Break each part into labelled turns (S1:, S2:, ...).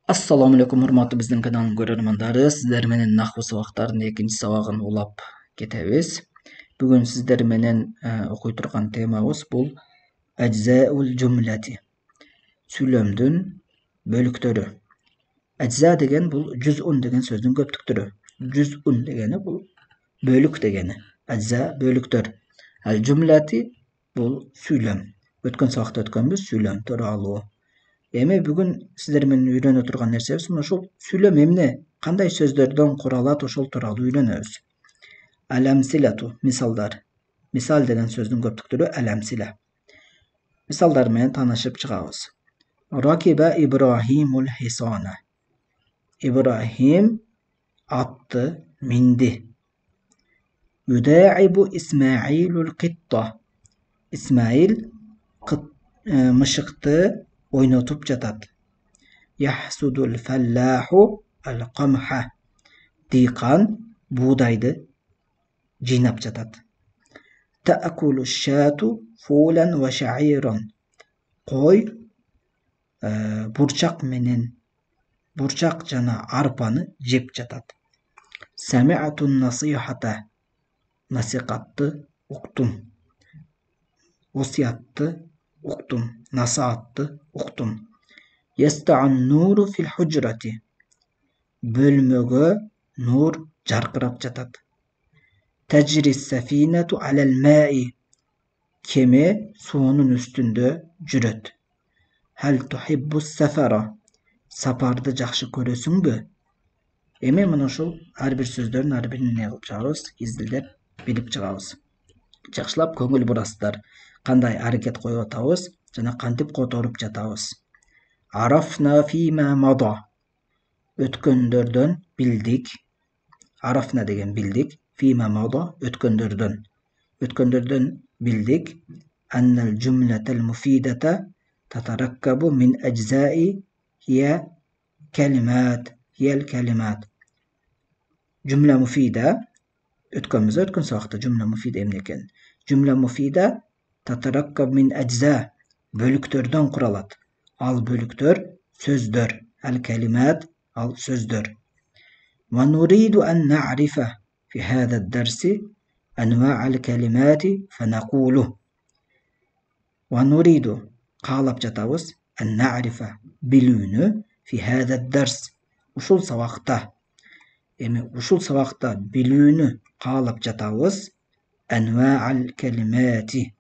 S1: Assalamu alaikum hormatly bizdin kanalın görürmandары. Sizler menen nahwu sabaklarının ekinci sabagyn ulap ketebiz. Bugün sizler menen okuy turgan temabız bul eczaul jumlati. Sülemdün bölüktörü. Ecza degen bul cüz'un degen sözdün köptüktürü. Cüz'un degeni bul bölük degeni. Ecza bölüktör. Al jumlati bul sülem. Ötken sabakta ötkenbiz sülem toralı. Bugün sizler menen öýrene turgan nersebis şol süйлem emne, kanday sözlerden kuralat oşol turалы öýrenebis. Alamsilatu misallar. Misal degen sözdün köptüktürü alamsila. Misallar menen tanaşyp çygabys. Rakiba İbrahimul hisana. İbrahim atty, mindi. Yuda'ibu İsmailul qitta. İsmail mışykty oynatıp jatat. Yahsudul fellahu al qamha. Diqan buğdaydı jinap jatat. Ta'kulu şatu fulan ve şa'iran. Qoy burçak jana arpany jep jatat. Sami'atun nasihata. Nasihatty uktum. Wasiyatty uktum. Nasihatty uktum. Yesta'an nuru fil hujrati. Bölmöge nur jarkırap jatat. Tecri safinetu alel ma'i. Keme suunun üstünde jüret. Hal tuhibbus safara. Sapardy jakşy köresüňbi? Mana şol her bir sözlerin her birini ne kılıp çağırız, izlilep bilip çağırız. Jakşylap köngül burasızlar. Kanday hareket koyup atabız, jana kantip kotorup jatabız. Arafna fima mada. Ötkönlerden bildik. Arafna degen bildik. Fima mada ötkönlerden. Ötkönlerden bildik. Annal cümletel mufidete tatarakkabu min eczai hiye kelimat. Hiyel kelimat. Cümle mufide ötkönmize ötkön sabakta cümle mufide emneken. Cümle mufide tatarakkab min ecza. Bölüktörden kuralat. Al bölüktör sözdör. Al kelimat al sözdör. Ve nuridu en na'rife fi hâzâ dersi enva'al kelimati fenekulu. Ve nuridu qalap jatabız en na'rife bilүүnü fi hâzâ ders. Uşul sabakta. Uşul sabakta bilүүnü qalap jatabız enva'al kelimati.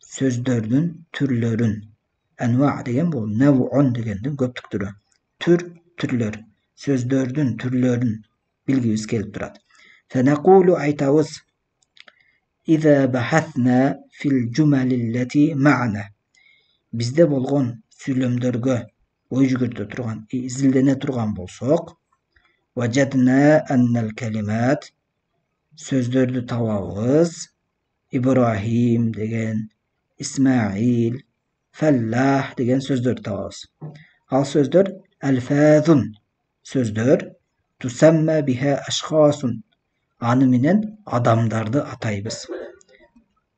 S1: Sözdördün türlörün. Enva degen bu nev'un degenden köptüktürü. Türler. Sözdördün türlörün bilgibis kelip turat. Fenekulu aytabız İza bahathna fil cumalillati ma'na. Bizde bolgon sülemlerge oýjugurda turgan, izildene turgan bolsok, wajadna annal kelimat sözdördi tababız İbrahim degen, İsmail, Fellah degen sözdör tababız. Al sözdör elfazun sözdör tusamma biha aşkhasun. Anı menen adamdardı ataybız.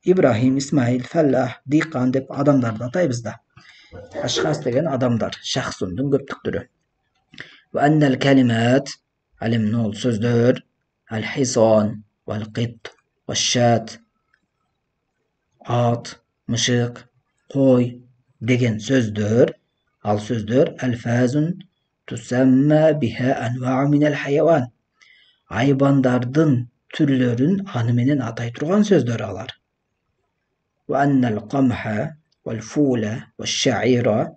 S1: İbrahim, İsmail, Fellah, Diqan dep adamdardı ataybız da. Aşkhas degen adamlar, şahsundun köptüktürü. Ve ennel kelimat alim nol sözdör el hisan vel qit ve şat at, mışık, koy degen sözdör. Al sözdör elfazun tusamma biha enva'u minel hayvan. Aybandardın türlörün anı menen atay turgan sözdör alar. Ve ennel qamha vel fula ve şa'ira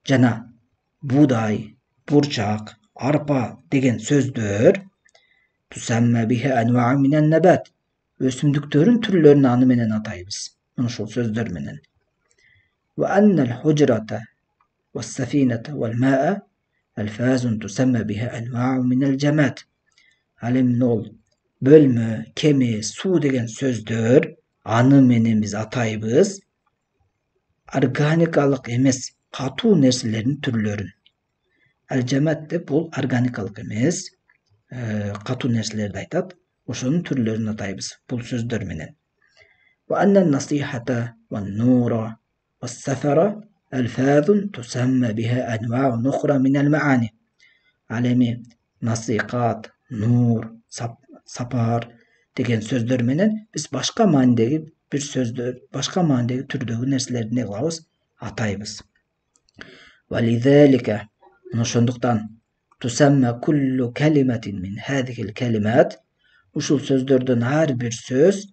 S1: jana buğday, burçak, arpa degen sözdör tusamma biha enva'u minen nebat. Ösümdüktörün türlörünü anı menen ataybız. Mana şol sözdör menen. Ve ennel hujrata ve safinete vel ma'a elfazun tusamma biha enva'u minel cemat. Alim nol bölme, kemi, su degen sözdör anı menen biz ataybız. Organikalık emes, katu nerselerin türlörün. El cemat de bul organikalık emes, katu nerselerdi aytat. Oşonun türlörünü ataybız. Bul sözdör menen. Ve annen nasihata ve nura ve sefera elfazun tusamma biha enva'u nukhra minel maani. Ал эми насыйкат, нур, сапар деген сөздөр менен биз башка маанидеги бир сөздөр, башка маанидеги түрдөгү нерселерди эмне кылабыз? Атайбыз. Валидалика, ошондуктан тусамма куллу калиматин мин хадихил калимат, ушул сөздөрдөн ар бир сөз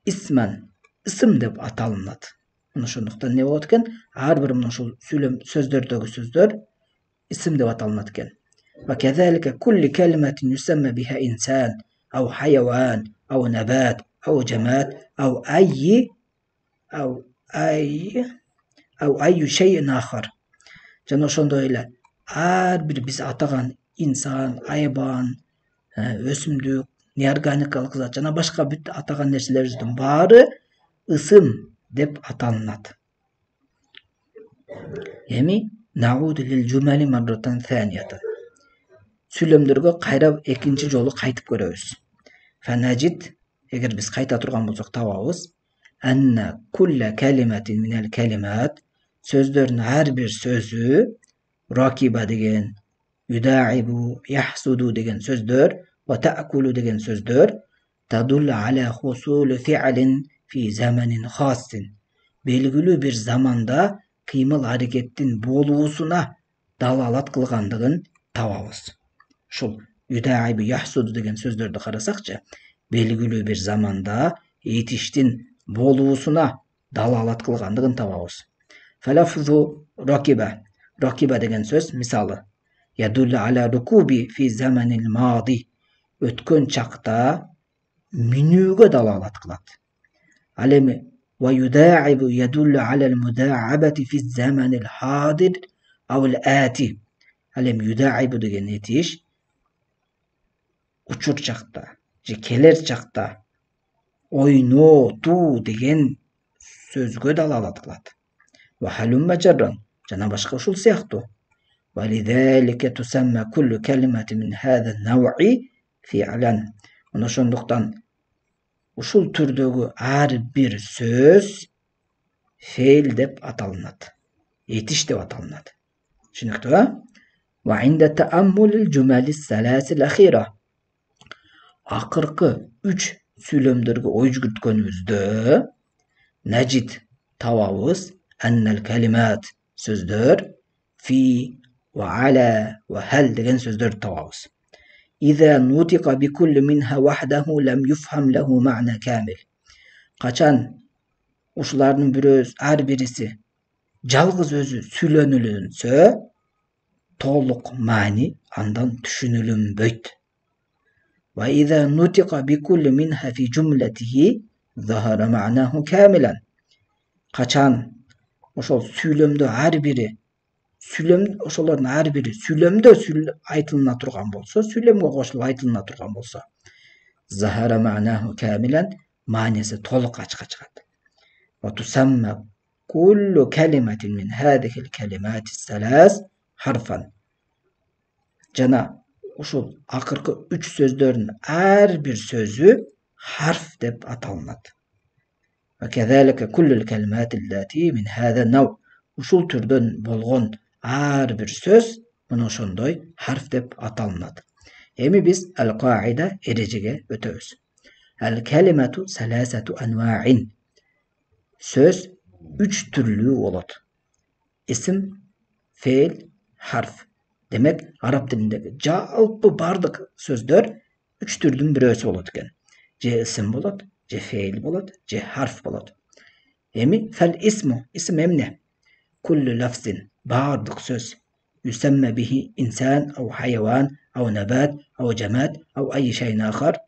S1: исман, ысым деп аталынат. Ошондуктан эмне болот экен? Ар бир ушул сөздөрдөгү сөздөр исим деп аталынат экен. Ва казалика кулли калиматин юсамма биха инсан, ау хайван, ау набат, ау жамад, ау айю шейин ахар. Жана ошондой эле ар бир биз атаган инсан, айбан, өсүмдүк, неорганикалык зат жана башка бүт атаган нерселерибиздин баары ысым деп аталынат. Эми науду лил жумали марратан санията. Сүйлөмдөргө кайра экинчи жолу кайтып көрөбүз. Фанажид, эгер биз кайта турган болсок табабыз. Анна кулла калиматин минал калимат, сөздөрдүн ар бир сөзү, ракиба деген, юдаибу, яхсуду деген сөздөр, ва таакулу деген сөздөр, тадуллу аля хусулу фи'лин фи заманин хассин. Белгилүү бир заманда кыймыл аракеттин болуусуна далалат кылгандыгын табабыз. Ушул юдаибу, яхсуду деген сөздөрдү карасакчы, белгилүү бир заманда этиштин болуусуна далалат кылгандыгын табабыз. Фалафзу ракиба, ракиба деген сөз мисалы ядуллу аля рукуби фи заманил мади, өткөн чакта мүнүүгө далалат кылат. Ал эми ва юдаибу ядуллу аля мудаабати фи заманил хадир ау ати. Ал эми юдаибу деген этиш учур чакта же келер чакта ойнотуу деген сөзгө далалат кылат. Ва халумма жарран, жана башка ушул сыяктуу. Валидалика тусамма куллу калиматин мин хаза науи фи'лан. Ошондуктан ушул түрдөгү ар бир сөз фейл деп аталынат. Этиш деп аталынат. Түшүнүктүү? Ва инда тааммулил жумали саласил ахира. Акыркы 3 сүйлөмдөргө ой жүгүрткөнүбүздө najid табабыз аннал калимат сөздөр фи ва аля ва хал деген сөздөрдү табабыз. Иза нутика би кулли минха вахдаху лам юфхам лаху ма'на камил. Качан ушулардын бирөөс ар бириси жалгыз өзү сүйлөнүлүнсө, толук маани андан түшүнүлүнбөйт. Ва иза нутика би кулли минха фи жумлатихи захара ма'наху камилан. Качан ошол сүйлөмдө ар бири ошолордун ар бири сүйлөмдө айтылына турган болсо, сүйлөмгө кошулуп айтылына турган болсо, захара ма'наху камилан, мааниси толук ачыкка чыгат. Ва тусамма куллу калиматин мин хадихил калимати салас харфан. Жана ушул акыркы 3 сөздөрдүн ар бир сөзү харф деп аталынат. Ва казалика куллул калимати аллати мин хаза нав. Ушул түрдөн болгон ар бир сөз мына ошондой харф деп аталынат. Эми биз ал-каида эрежеге өтөбүз. Ал-калимату саласату анваин. Сөз 3 түрлүү болот. Исим, фейл, харф. Демек, араб тилиндеги жалпы бардык сөздөр 3 түрдүн бирөөсү болот экен. Же исим болот, же фейл болот, же харф болот. Эми фал исму, исим эмне? Куллу лафзин, бардык сөз. Юсамма бихи инсан, ау хайван, ау набат, ау жамад, ау айи шейин ахар.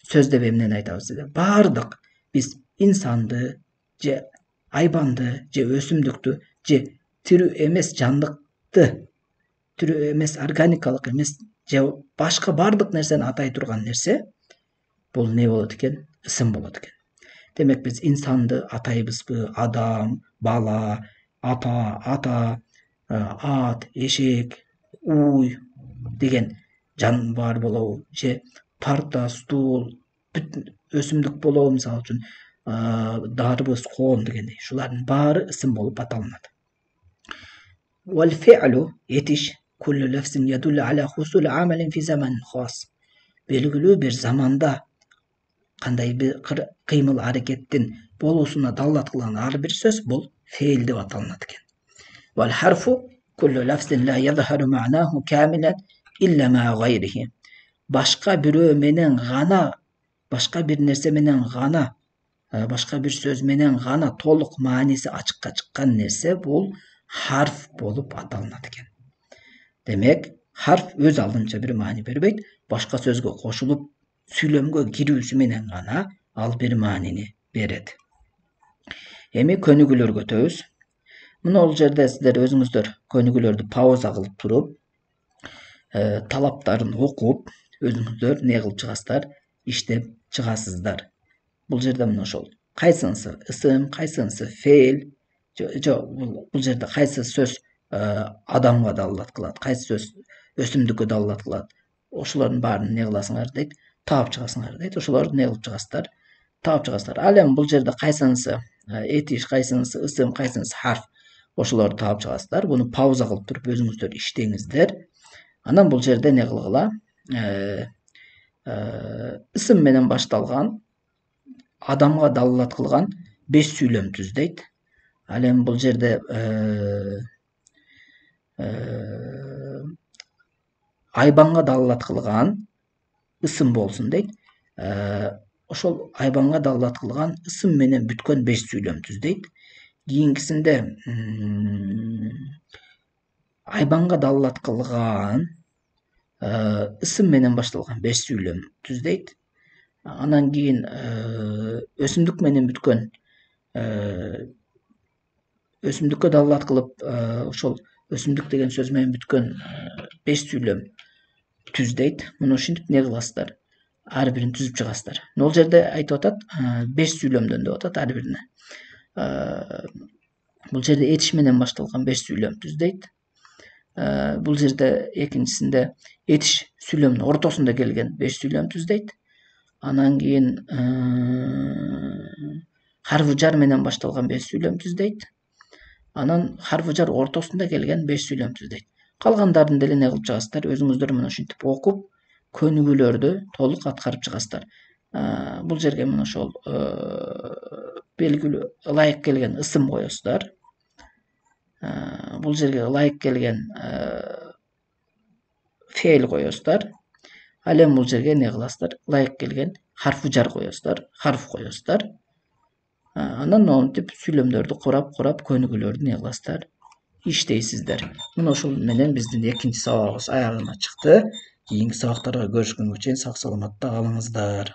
S1: Сөз деп эмнени айтабыз деди? Бардык биз инсанды, же айбанды, же өсүмдүктү, же тирүү эмес жандыкты, тирүү эмес органикалык эмес, же башка бардык нерсени атай турган нерсе бул не болот экен? Исим болот экен. Демек биз инсанды атайбызбы? Адам, бала, ата, ат, эшек, уй деген жаныбар болобу, же парта, стул, бүт өсүмдүк болобу, мисалы үчүн дарбыз, коом дегендей. Шулардын баары исим болуп аталынат. Vel fi'lu yetiş kullu lafzin yedullu ala husul amelin fi zamanin khas. Belgili bir zamanda qanday bir qıymıl harekettin bolusuna dallat kılan har bir söz bul feil dep atalınat eken. Vel harfu kullu lafzin la yadharu ma'nahu kamilen illa ma gayrihi. Başka birö menen gana, başka bir nerse menen gana, başka bir söz menen gana toluk manisi açıkka çıkkan nerse bul harf bolup atalınat eken. Demek harf öz aldınca bir mani berбейт, başka sözge koşulup süйлөмгө girүүsü menen gana al bir manini berет. Эми көнүгүүлөргө өтөбүз. Мына бул жерде сиздер өзүңүздөр көнүгүүлөрдү пауза кылып туруп, талаптарын окуп, өзүңүздөр не кылып чыгасыздар, иштеп чыгасыздар. Бул жерде мына ошол кайсынысы ысым, кайсынысы фейл, бул жерде кайсы сөз адамга далилат кылат, кайсы сөз өсүмдүккө далилат кылат. Ошолордун баарын не кыласыңар дейт, таап чыгасыңар дейт. Ошолорду не кылып чыгасыздар, таап чыгасыздар. Ал эми бул жерде кайсынысы этиш, кайсынысы ысым, кайсынысы харф, ошолорду таап чыгасыздар. Буну пауза кылып туруп өзүңүздөр иштеңиздер. Анан бул жерде не кылгыла? Ысым менен башталган, адамга далилат кылган 5 сүйлөм түздейт. Ал эми бул жерде айбанга далилат кылган ысым болсун дейт. Ошол айбанга далилат кылган ысым менен бүткөн 5 сүйлөм түздейт. Кийинкисинде айбанга далилат кылган ысым менен башталган 5 сүйлөм түздейт. Анан кийин өсүмдүк менен бүткөн өсүмдүккө далилат кылып, ошол өсүмдүк деген сөз менен бүткөн 5 сүйлөм түздейт. Муну ушинтип не кыласыздар? Ар бирин түзүп чыгасыздар. Бул жерде айтып атат 5 сүйлөмдөн деп атат ар бирине. Бул жерде этиш менен башталган 5 сүйлөм түздейт. Бул жерде экинчисинде этиш сүйлөмдүн ортосунда келген 5 сүйлөм түздейт. Анан кийин харфы жар менен башталган 5 сүйлөм түздейт. Анан харфы жар ортосунда келген 5 сүйлөм түздейт. Калгандарын деле не кылып чыгасыздар? Өзүңүздөр мына ушинтип окуп, көнүгүүлөрдү толук аткарып чыгасыздар. Бул жерге мына ошол белгилүү ылайык келген ысым коесуздар. Бул жерге ылайык келген фейл коесуздар. Ал эми бул жерге не кыласыздар? Ылайык келген харфы жар коесуздар, харф коесуздар. Анан монтип сүйлөмдөрдү курап көнүгүүлөрдү не кыласыздар? Иштейсиздер. Мына ошол менен биздин экинчи сабагыбыз аягына чыкты. Кийинки сабактарга көрүшкөнгө чейин сак саламатта калыңыздар.